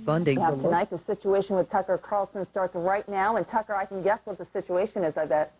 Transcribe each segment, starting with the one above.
funding. Now, tonight, the situation with Tucker Carlson starts right now. And, Tucker, I can guess what the situation is, I bet.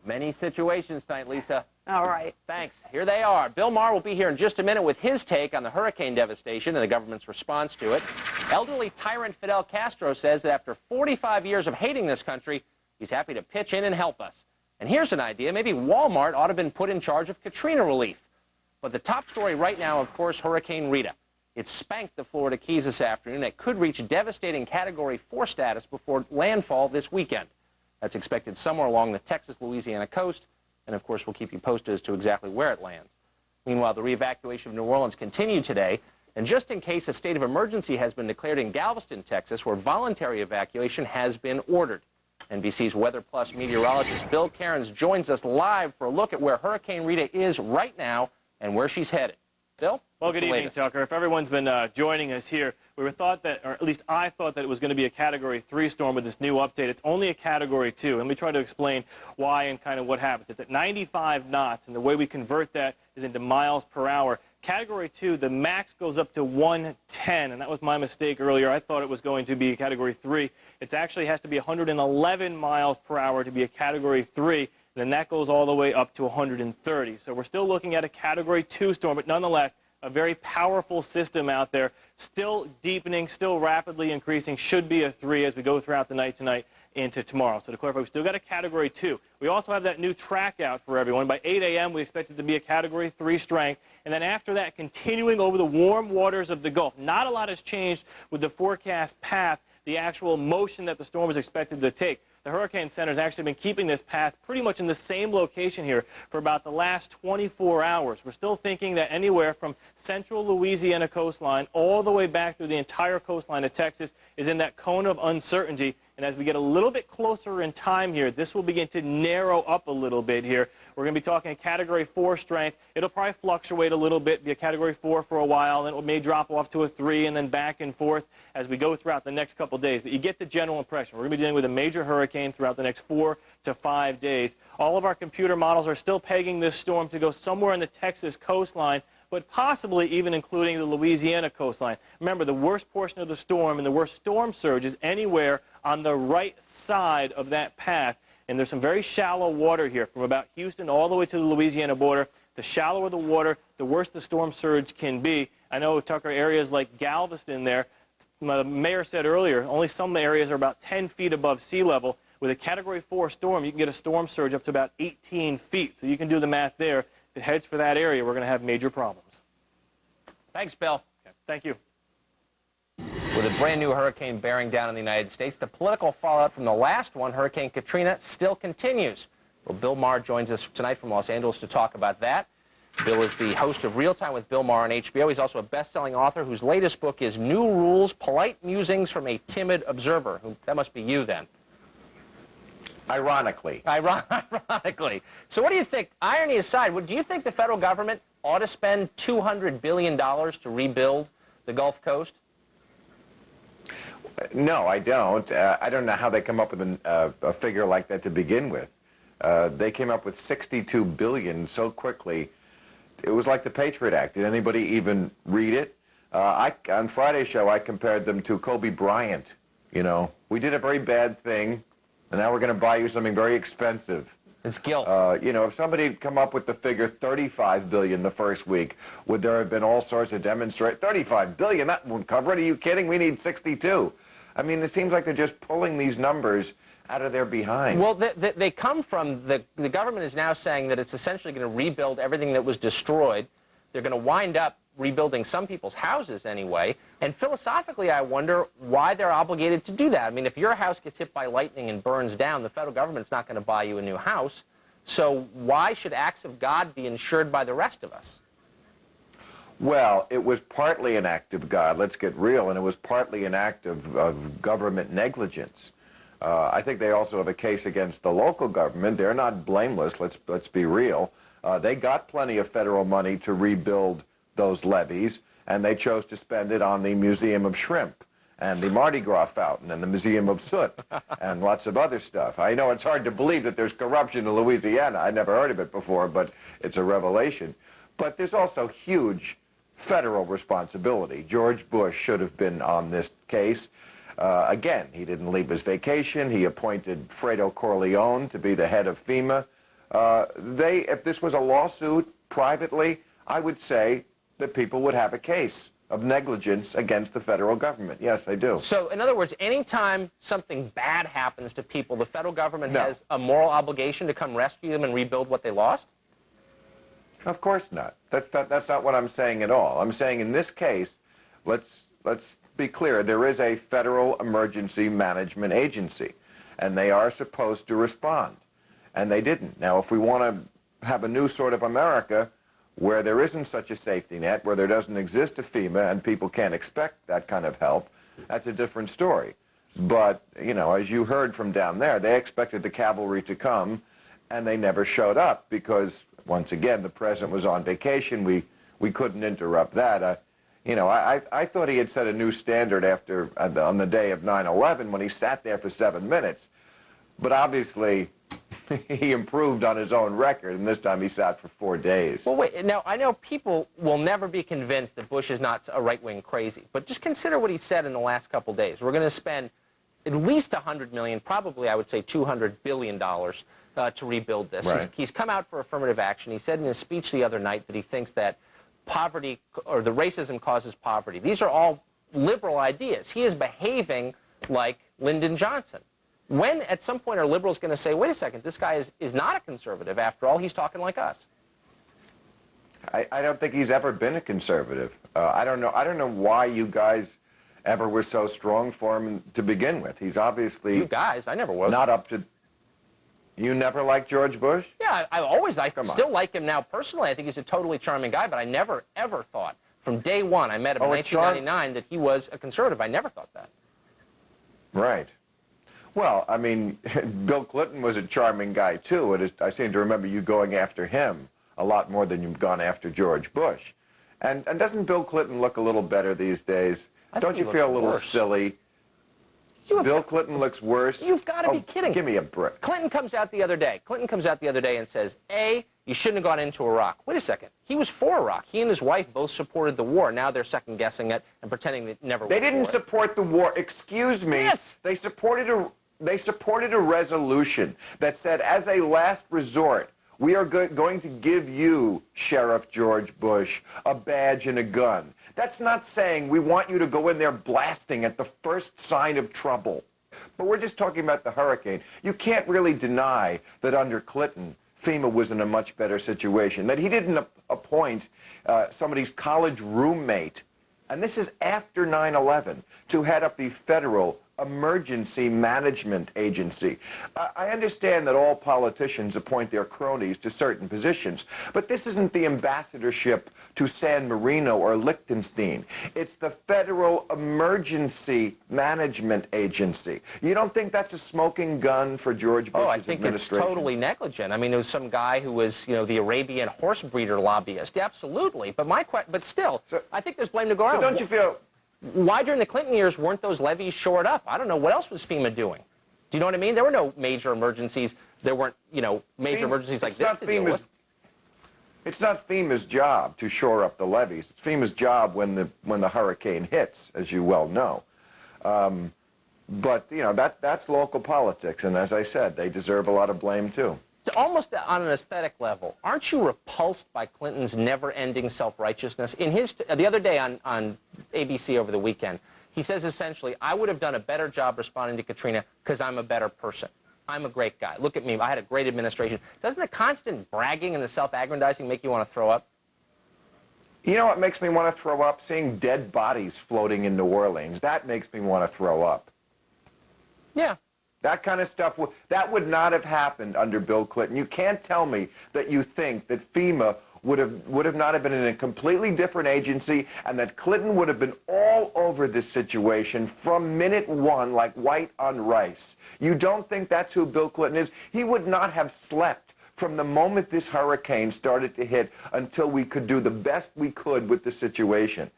Many situations tonight, Lisa. All right. Thanks. Here they are. Bill Maher will be here in just a minute with his take on the hurricane devastation and the government's response to it. Elderly tyrant Fidel Castro says that after 45 years of hating this country, he's happy to pitch in and help us. And here's an idea. Maybe Walmart ought to have been put in charge of Katrina relief. But the top story right now, of course, Hurricane Rita. It spanked the Florida Keys this afternoon. It could reach devastating Category 4 status before landfall this weekend. That's expected somewhere along the Texas-Louisiana coast. And, of course, we'll keep you posted as to exactly where it lands. Meanwhile, the re-evacuation of New Orleans continued today. And just in case a state of emergency has been declared in Galveston, Texas, where voluntary evacuation has been ordered. NBC's Weather Plus meteorologist Bill Cairns joins us live for a look at where Hurricane Rita is right now and where she's headed. Bill? Well, good evening, Tucker. If everyone's been joining us here, we thought that, or at least I thought that it was going to be a Category 3 storm with this new update. It's only a Category 2. Let me try to explain why and kind of what happens. It's at 95 knots, and the way we convert that is into miles per hour. Category 2, the max goes up to 110, and that was my mistake earlier. I thought it was going to be a Category 3. It actually has to be 111 miles per hour to be a Category 3, and then that goes all the way up to 130. So we're still looking at a Category 2 storm, but nonetheless, a very powerful system out there, still deepening, still rapidly increasing, should be a 3 as we go throughout the night tonight into tomorrow. So to clarify, we still got a Category 2. We also have that new track out for everyone. By 8 a.m., we expect it to be a Category 3 strength. And then after that, continuing over the warm waters of the Gulf. Not a lot has changed with the forecast path, the actual motion that the storm is expected to take. The Hurricane Center has actually been keeping this path pretty much in the same location here for about the last 24 hours. We're still thinking that anywhere from central Louisiana coastline all the way back through the entire coastline of Texas is in that cone of uncertainty. And as we get a little bit closer in time here, this will begin to narrow up a little bit here. We're going to be talking a Category 4 strength. It'll probably fluctuate a little bit, be a Category 4 for a while, then it may drop off to a 3 and then back and forth as we go throughout the next couple days. But you get the general impression. We're going to be dealing with a major hurricane throughout the next 4 to 5 days. All of our computer models are still pegging this storm to go somewhere in the Texas coastline, but possibly even including the Louisiana coastline. Remember, the worst portion of the storm and the worst storm surge is anywhere on the right side of that path. And there's some very shallow water here from about Houston all the way to the Louisiana border. The shallower the water, the worse the storm surge can be. I know, Tucker, areas like Galveston there, the mayor said earlier, only some areas are about 10 feet above sea level. With a Category 4 storm, you can get a storm surge up to about 18 feet. So you can do the math there. If it heads for that area, we're going to have major problems. Thanks, Bill. Okay. Thank you. With a brand new hurricane bearing down on the United States, the political fallout from the last one, Hurricane Katrina, still continues. Well, Bill Maher joins us tonight from Los Angeles to talk about that. Bill is the host of Real Time with Bill Maher on HBO. He's also a best-selling author whose latest book is New Rules, Polite Musings from a Timid Observer. That must be you, then. Ironically. Ironically. So what do you think, irony aside, do you think the federal government ought to spend $200 billion to rebuild the Gulf Coast? No, I don't. I don't know how they come up with a figure like that to begin with. They came up with $62 billion so quickly. It was like the Patriot Act. Did anybody even read it? On Friday's show, I compared them to Kobe Bryant. You know, we did a very bad thing, and now we're going to buy you something very expensive. It's guilt. You know, if somebody had come up with the figure $35 billion the first week, would there have been all sorts of demonstrations? $35 billion, that won't cover it. Are you kidding? We need 62. I mean, it seems like they're just pulling these numbers out of their behind. Well, they come from, the government is now saying that it's essentially going to rebuild everything that was destroyed. They're going to wind up rebuilding some people's houses anyway. And philosophically, I wonder why they're obligated to do that. I mean, if your house gets hit by lightning and burns down, the federal government's not going to buy you a new house. So why should acts of God be insured by the rest of us? Well, it was partly an act of God, let's get real, and it was partly an act of government negligence. I think they also have a case against the local government. They're not blameless, let's be real. They got plenty of federal money to rebuild those levees, and they chose to spend it on the Museum of Shrimp and the Mardi Gras Fountain and the Museum of Soot and lots of other stuff. I know it's hard to believe that there's corruption in Louisiana. I never heard of it before, but it's a revelation. But there's also huge federal responsibility. George Bush should have been on this case. Again, he didn't leave his vacation. He appointed Fredo Corleone to be the head of FEMA. If this was a lawsuit privately, I would say that people would have a case of negligence against the federal government. Yes, I do. So, in other words, anytime something bad happens to people, the federal government No. has a moral obligation to come rescue them and rebuild what they lost? Of course not. That's not what I'm saying at all. I'm saying in this case, let's be clear, there is a federal emergency management agency, and they are supposed to respond, and they didn't. Now, if we want to have a new sort of America where there isn't such a safety net, where there doesn't exist a FEMA and people can't expect that kind of help, that's a different story. But, you know, as you heard from down there, they expected the cavalry to come, and they never showed up because, once again, the president was on vacation. We couldn't interrupt that. You know, I thought he had set a new standard on the day of 9/11 when he sat there for 7 minutes. But obviously, he improved on his own record, and this time he sat for 4 days. Well, wait. Now, I know people will never be convinced that Bush is not a right-wing crazy, but just consider what he said in the last couple days. We're going to spend at least $100 million, probably I would say $200 billion to rebuild this. Right. He's come out for affirmative action. He said in his speech the other night that he thinks that poverty or the racism causes poverty. These are all liberal ideas. He is behaving like Lyndon Johnson. When, at some point, are liberals going to say, wait a second, this guy is not a conservative. After all, he's talking like us? I don't think he's ever been a conservative. I don't know why you guys ever were so strong for him to begin with. He's obviously... You guys, I never was. Not up to... You never liked George Bush? Yeah, I still like him now personally. I think he's a totally charming guy, but I never, ever thought, from day one, I met him in 1999, that he was a conservative. I never thought that. Right. Well, I mean, Bill Clinton was a charming guy, too. I seem to remember you going after him a lot more than you've gone after George Bush. And doesn't Bill Clinton look a little better these days? Don't you feel a little silly? Bill Clinton looks worse? You've got to be kidding. Give me a break. Clinton comes out the other day and says, A, you shouldn't have gone into Iraq. Wait a second. He was for Iraq. He and his wife both supported the war. Now they're second-guessing it and pretending that never was. They didn't support the war. Excuse me. Yes. They supported a resolution that said, as a last resort, we are going to give you, Sheriff George Bush, a badge and a gun. That's not saying we want you to go in there blasting at the first sign of trouble. But we're just talking about the hurricane. You can't really deny that under Clinton, FEMA was in a much better situation, that he didn't appoint somebody's college roommate, and this is after 9/11, to head up the federal emergency management agency. I understand that all politicians appoint their cronies to certain positions, but this isn't the ambassadorship to San Marino or Liechtenstein. It's the Federal Emergency Management Agency. You don't think that's a smoking gun for George Bush's administration? Oh, I think it's totally negligent. I mean, there was some guy who was, you know, the Arabian horse breeder lobbyist. Yeah, absolutely. But still, I think there's blame to go around. So don't you feel... Why during the Clinton years weren't those levees shored up? I don't know. What else was FEMA doing? Do you know what I mean? There were no major emergencies. There weren't, you know, major emergencies like this to deal with. It's not FEMA's job to shore up the levees. It's FEMA's job when the hurricane hits, as you well know. But, you know, that's local politics. And as I said, they deserve a lot of blame, too. Almost on an aesthetic level, aren't you repulsed by Clinton's never-ending self-righteousness? In his the other day on ABC over the weekend, he says essentially, I would have done a better job responding to Katrina because I'm a better person. I'm a great guy. Look at me. I had a great administration. Doesn't the constant bragging and the self-aggrandizing make you want to throw up? You know what makes me want to throw up? Seeing dead bodies floating in New Orleans. That makes me want to throw up. Yeah. That kind of stuff, that would not have happened under Bill Clinton. You can't tell me that you think that FEMA would have not have been in a completely different agency and that Clinton would have been all over this situation from minute one like white on rice. You don't think that's who Bill Clinton is? He would not have slept from the moment this hurricane started to hit until we could do the best we could with the situation.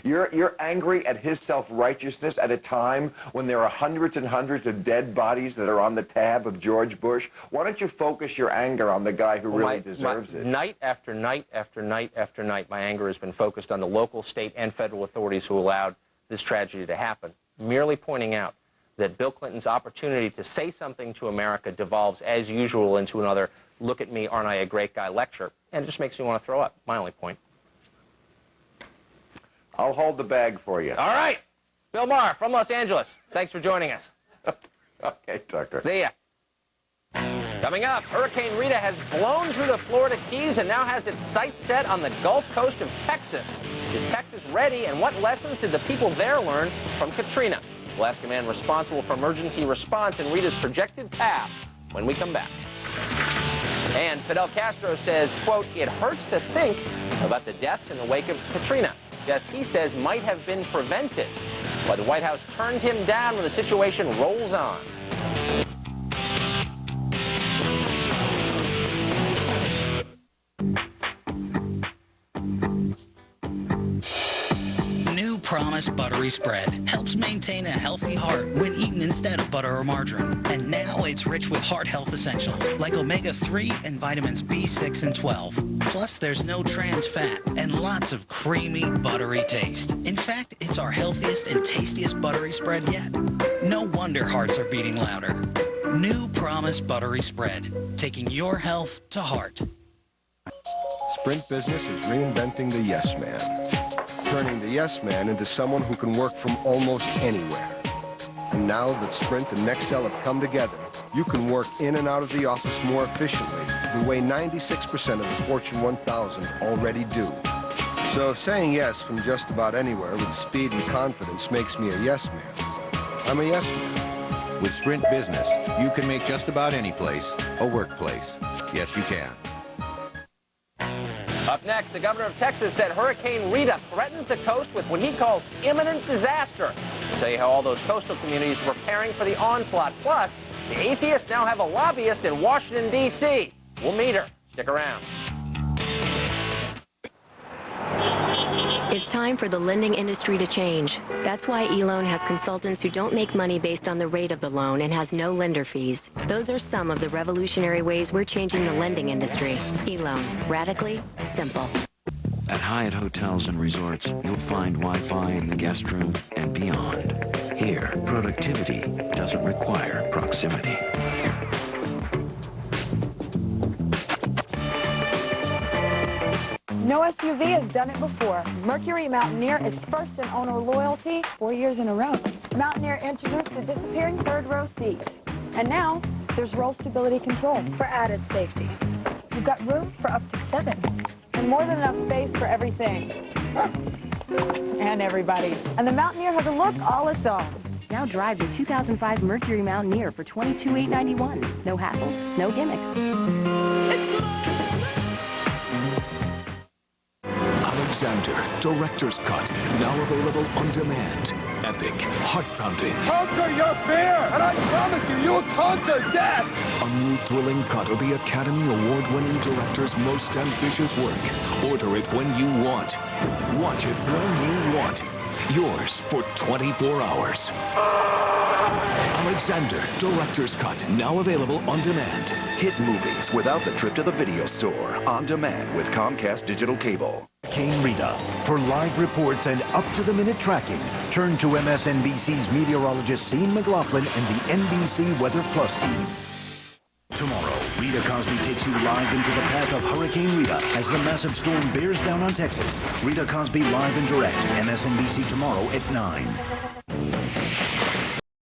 You're angry at his self-righteousness at a time when there are hundreds and hundreds of dead bodies that are on the tab of George Bush. Why don't you focus your anger on the guy who really deserves it? Night after night after night after night, my anger has been focused on the local, state, and federal authorities who allowed this tragedy to happen. Merely pointing out that Bill Clinton's opportunity to say something to America devolves, as usual, into another look at me, aren't I a great guy lecture, and it just makes me want to throw up. My only point. I'll hold the bag for you. All right. Bill Maher from Los Angeles. Thanks for joining us. Okay, Tucker. See ya. Coming up, Hurricane Rita has blown through the Florida Keys and now has its sights set on the Gulf Coast of Texas. Is Texas ready, and what lessons did the people there learn from Katrina? We'll ask a man responsible for emergency response and Rita's projected path when we come back. And Fidel Castro says, quote, it hurts to think about the deaths in the wake of Katrina. Deaths he says might have been prevented. But the White House turned him down when the situation rolls on. Promise Buttery Spread helps maintain a healthy heart when eaten instead of butter or margarine. And now it's rich with heart health essentials like omega-3 and vitamins B6 and 12. Plus, there's no trans fat and lots of creamy, buttery taste. In fact, it's our healthiest and tastiest buttery spread yet. No wonder hearts are beating louder. New Promise Buttery Spread, taking your health to heart. Sprint Business is reinventing the yes man, turning the yes man into someone who can work from almost anywhere. And now that Sprint and Nextel have come together, you can work in and out of the office more efficiently, the way 96% of the Fortune 1000 already do. So if saying yes from just about anywhere with speed and confidence makes me a yes man, I'm a yes man. With Sprint Business, you can make just about any place a workplace. Yes, you can. Up next, the governor of Texas said Hurricane Rita threatens the coast with what he calls imminent disaster. We'll tell you how all those coastal communities are preparing for the onslaught. Plus, the atheists now have a lobbyist in Washington, D.C. We'll meet her. Stick around. It's time for the lending industry to change. That's why eLoan has consultants who don't make money based on the rate of the loan and has no lender fees. Those are some of the revolutionary ways we're changing the lending industry. eLoan. Radically simple. At Hyatt Hotels and Resorts, you'll find Wi-Fi in the guest room and beyond. Here, productivity doesn't require proximity. No SUV has done it before. Mercury Mountaineer is first in owner loyalty 4 years in a row. Mountaineer introduced the disappearing third row seat. And now, there's roll stability control for added safety. You've got room for up to 7. And more than enough space for everything. And everybody. And the Mountaineer has a look all its own. Now drive the 2005 Mercury Mountaineer for $22,891. No hassles, no gimmicks. Alexander, Director's Cut, now available on demand. Epic, heart-pounding. Conquer your fear, and I promise you, you'll conquer death! A new thrilling cut of the Academy Award-winning director's most ambitious work. Order it when you want. Watch it when you want. Yours for 24 hours. Alexander, Director's Cut, now available on demand. Hit movies without the trip to the video store. On demand with Comcast Digital Cable. Hurricane Rita. For live reports and up-to-the-minute tracking, turn to MSNBC's meteorologist Sean McLaughlin and the NBC Weather Plus team. Tomorrow, Rita Cosby takes you live into the path of Hurricane Rita as the massive storm bears down on Texas. Rita Cosby live and direct. MSNBC tomorrow at 9.